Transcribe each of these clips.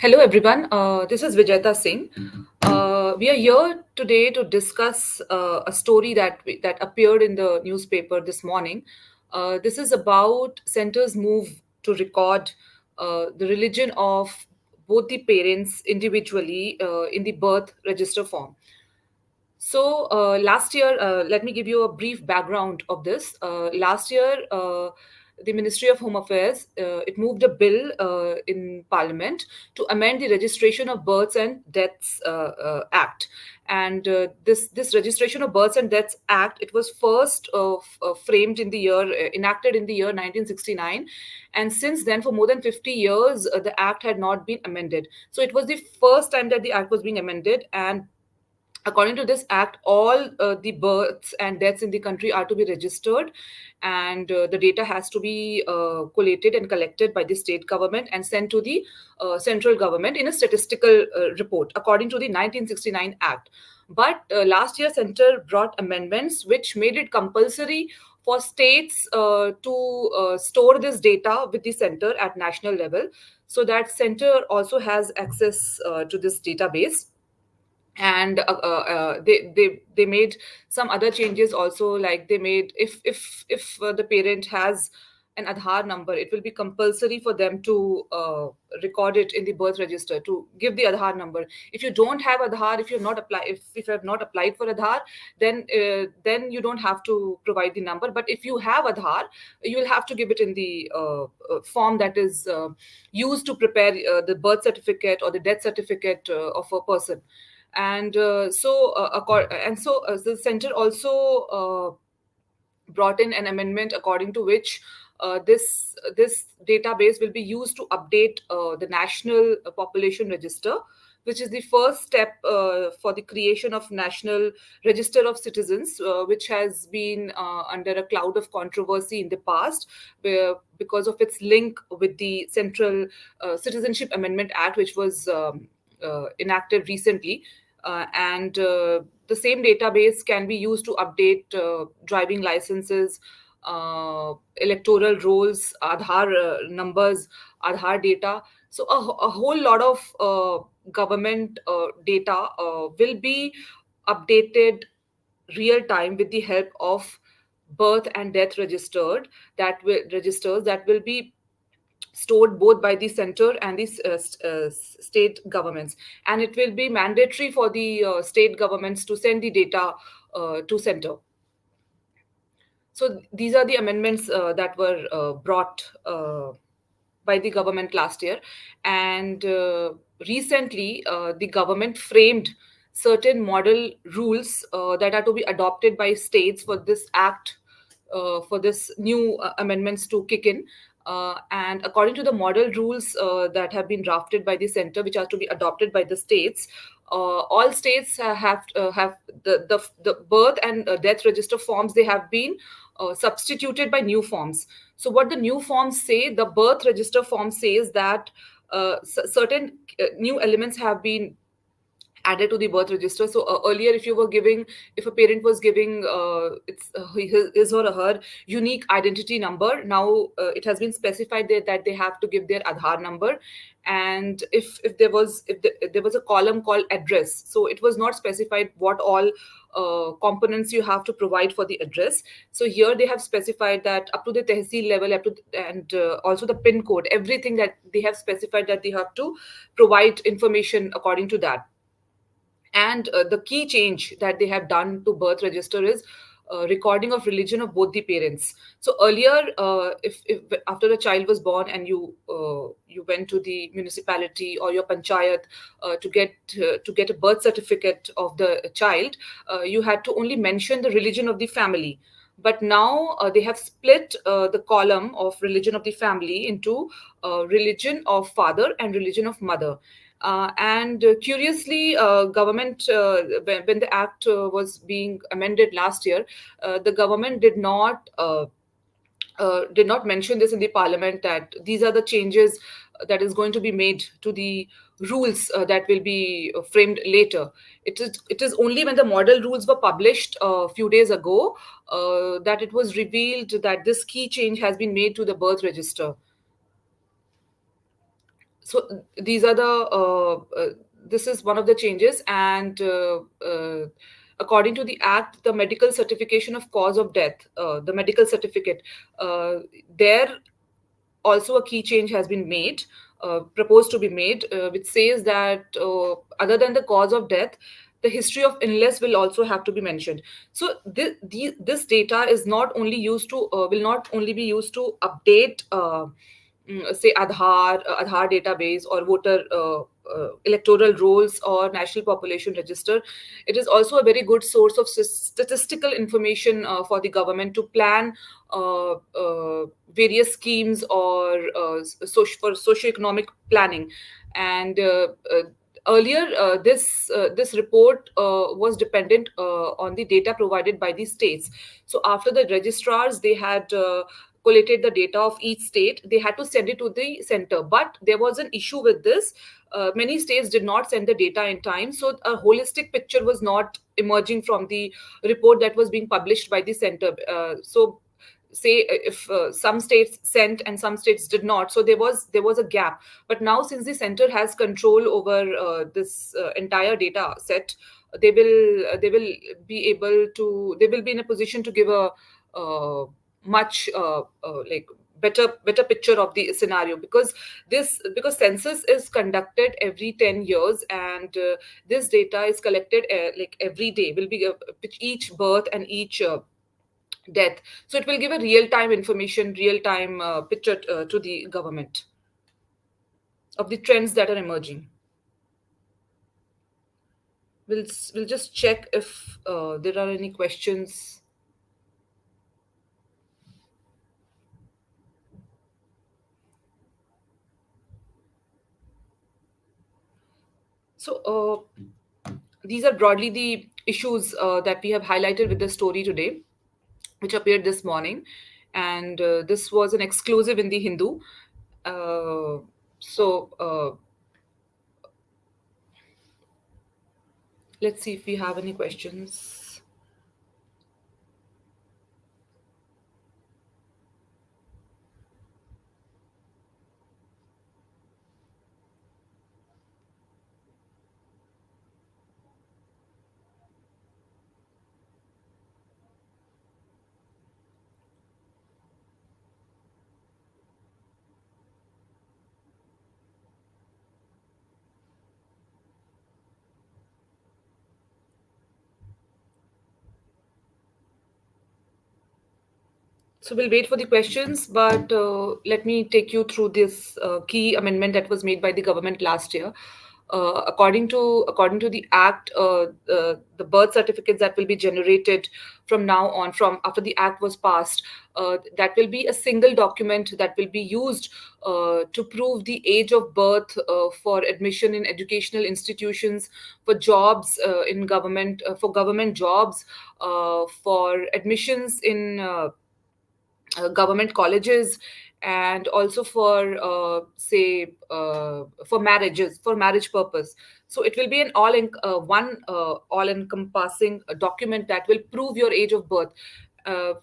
Hello, everyone. This is Vijaita Singh. We are here today to discuss a story that appeared in the newspaper this morning. This is about center's move to record the religion of both the parents individually in the birth register form. Last year, let me give you a brief background of this. Last year, the Ministry of Home Affairs it moved a bill in Parliament to amend the Registration of Births and Deaths Act. And this Registration of Births and Deaths Act it was first framed in the year enacted in the year 1969, and since then, for more than 50 years, the act had not been amended. So it was the first time that the act was being amended, and according to this act, all the births and deaths in the country are to be registered, and the data has to be collated and collected by the state government and sent to the central government in a statistical report according to the 1969 act. But last year center brought amendments which made it compulsory for states to store this data with the center at national level, so that center also has access to this database. And they made some other changes also, like they made, if the parent has an Aadhaar number, it will be compulsory for them to record it in the birth register, to give the Aadhaar number. If you don't have Aadhaar, if you have not applied for Aadhaar, then you don't have to provide the number. But if you have Aadhaar, you will have to give it in the form that is used to prepare the birth certificate or the death certificate of a person. And the center also brought in an amendment according to which this database will be used to update the national population register, which is the first step for the creation of national register of citizens, which has been under a cloud of controversy in the past, because of its link with the central citizenship amendment act, which was enacted recently. And The same database can be used to update driving licenses, electoral rolls, Aadhaar numbers, Aadhaar data. So a whole lot of government data will be updated real time with the help of birth and death registers that will be stored both by the center and the state governments, and it will be mandatory for the state governments to send the data to center. So these are the amendments that were brought by the government last year. And recently, the government framed certain model rules that are to be adopted by states for this act, for this new amendments to kick in. And according to the model rules that have been drafted by the center, which are to be adopted by the states, all states have the birth and death register forms. They have been substituted by new forms. So what the new forms say, the birth register form says that certain new elements have been added to the birth register. So earlier, if a parent was giving his or her unique identity number, now it has been specified that they have to give their Aadhaar number. And if there was a column called address, so it was not specified what all components you have to provide for the address. So here they have specified that up to the tehsil level, and also the pin code, everything that they have specified that they have to provide information according to that. And the key change that they have done to birth register is recording of religion of both the parents. So earlier, if after a child was born and you went to the municipality or your panchayat to get a birth certificate of the child, you had to only mention the religion of the family. But now they have split the column of religion of the family into religion of father and religion of mother. And Curiously, government, when the act was being amended last year, the government did not mention this in the parliament, that these are the changes that is going to be made to the rules that will be framed later. It is only when the model rules were published a few days ago that it was revealed that this key change has been made to the birth register. So these are the this is one of the changes. And according to the act, the medical certification of cause of death, the medical certificate, uh, there also a key change has been made, proposed to be made, which says that other than the cause of death, the history of illness will also have to be mentioned. So this data is not only used to will not only be used to update, say Aadhaar database, or voter electoral rolls, or national population register. It is also a very good source of statistical information for the government to plan various schemes, or for socioeconomic planning. And earlier, this report was dependent on the data provided by the states. So after the registrars, they had collated the data of each state, they had to send it to the center. But there was an issue with this. Many states did not send the data in time, so a holistic picture was not emerging from the report that was being published by the center. So say if some states sent and some states did not, so there was a gap. But now, since the center has control over this entire data set, they will be able to, they will be in a position to give a much like better picture of the scenario. Because census is conducted every 10 years, and this data is collected like every day, will be each birth and each death. So it will give a real time information, real time picture to the government of the trends that are emerging. We'll just check if there are any questions. So these are broadly the issues that we have highlighted with the story today, which appeared this morning. And this was an exclusive in the Hindu. Uh, so let's see if we have any questions. So we'll wait for the questions, but let me take you through this key amendment that was made by the government last year. According to the act, the birth certificates that will be generated from now on, from after the act was passed, that will be a single document that will be used to prove the age of birth for admission in educational institutions, for jobs in government, for government jobs, for admissions in government colleges, and also for say for marriages, for marriage purpose. So it will be an one all encompassing document that will prove your age of birth. uh,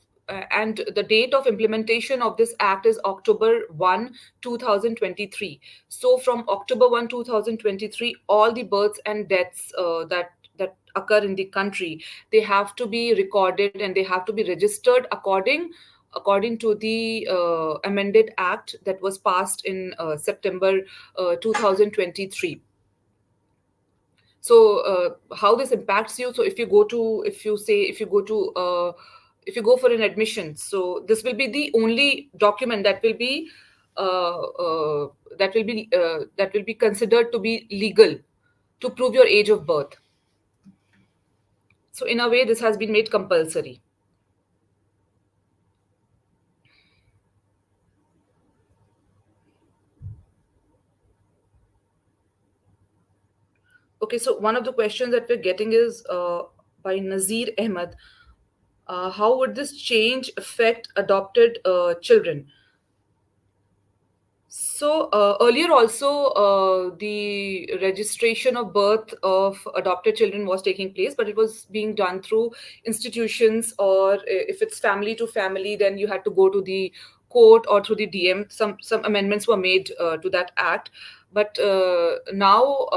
and the date of implementation of this act is October 1, 2023. So from October 1, 2023, all the births and deaths that occur in the country, they have to be recorded and they have to be registered according to the amended act that was passed in September 2023. So how this impacts you? So if you go for an admission, so this will be the only document that will be considered to be legal to prove your age of birth. So in a way, this has been made compulsory. Okay, so one of the questions that we're getting is by Nazir Ahmed. How would this change affect adopted children? So earlier also, the registration of birth of adopted children was taking place, but it was being done through institutions, or if it's family to family, then you had to go to the court or through the DM, some amendments were made to that act. But now,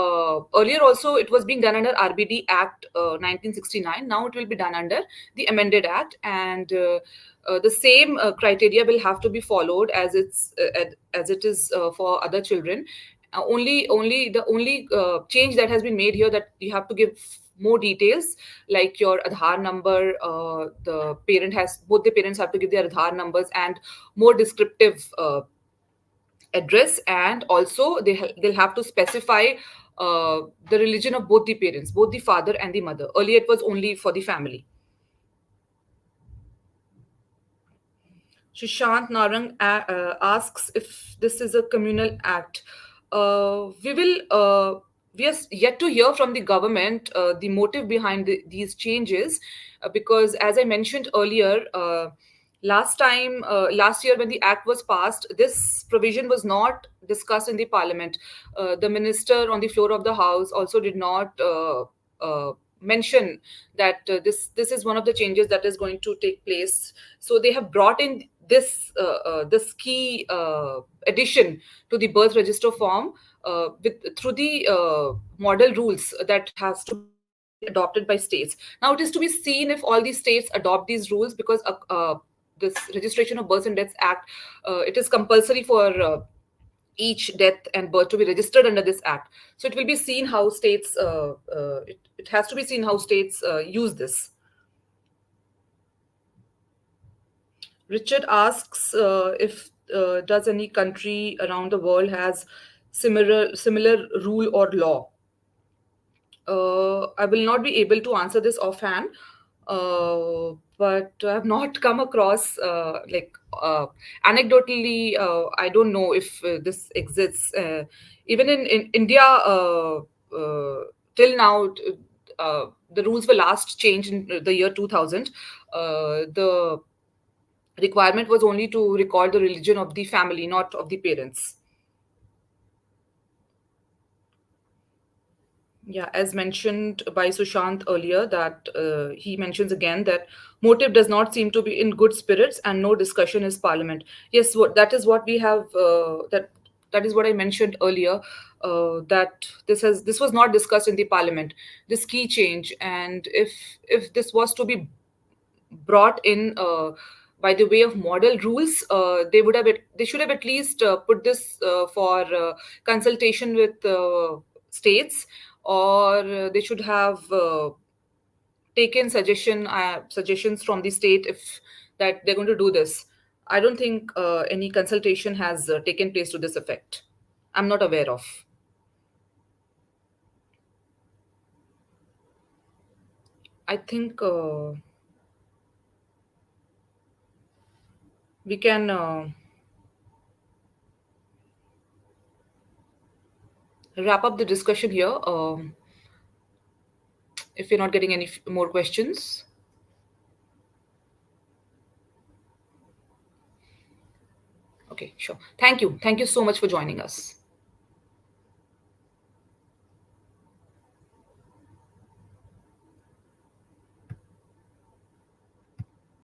earlier also it was being done under RBD Act 1969. Now it will be done under the amended act, and the same criteria will have to be followed as it is for other children. The only change that has been made here, that you have to give more details, like your Aadhaar number. Both the parents have to give their Aadhaar numbers, and more descriptive address, and also they'll have to specify the religion of both the parents, both the father and the mother. Earlier it was only for the family. Shishant Narang asks if this is a communal act. We are yet to hear from the government the motive behind these changes, because, as I mentioned earlier, last year when the act was passed, this provision was not discussed in the parliament. The minister on the floor of the house also did not mention that this is one of the changes that is going to take place. So they have brought in this key addition to the birth register form, through the model rules that has to be adopted by states. Now it is to be seen if all these states adopt these rules, because this Registration of Births and Deaths Act, it is compulsory for each death and birth to be registered under this act. So it will be seen how states, it has to be seen how states use this. Richard asks if does any country around the world has similar rule or law. I will not be able to answer this offhand, but I have not come across, anecdotally. I don't know if this exists. Even in India, till now, the rules were last changed in the year 2000. The requirement was only to record the religion of the family, not of the parents. Yeah, as mentioned by Sushant earlier, that he mentions again that motive does not seem to be in good spirits and no discussion is parliament. Yes, that is what we have. That is what I mentioned earlier. That this was not discussed in the parliament. This key change, and if this was to be brought in by the way of model rules, they should have at least put this for consultation with states, or they should have taken suggestions from the state, if that they're going to do this. I don't think any consultation has taken place to this effect. I'm not aware of. I think we can wrap up the discussion here. If you're not getting any more questions. Okay, sure. Thank you. Thank you so much for joining us.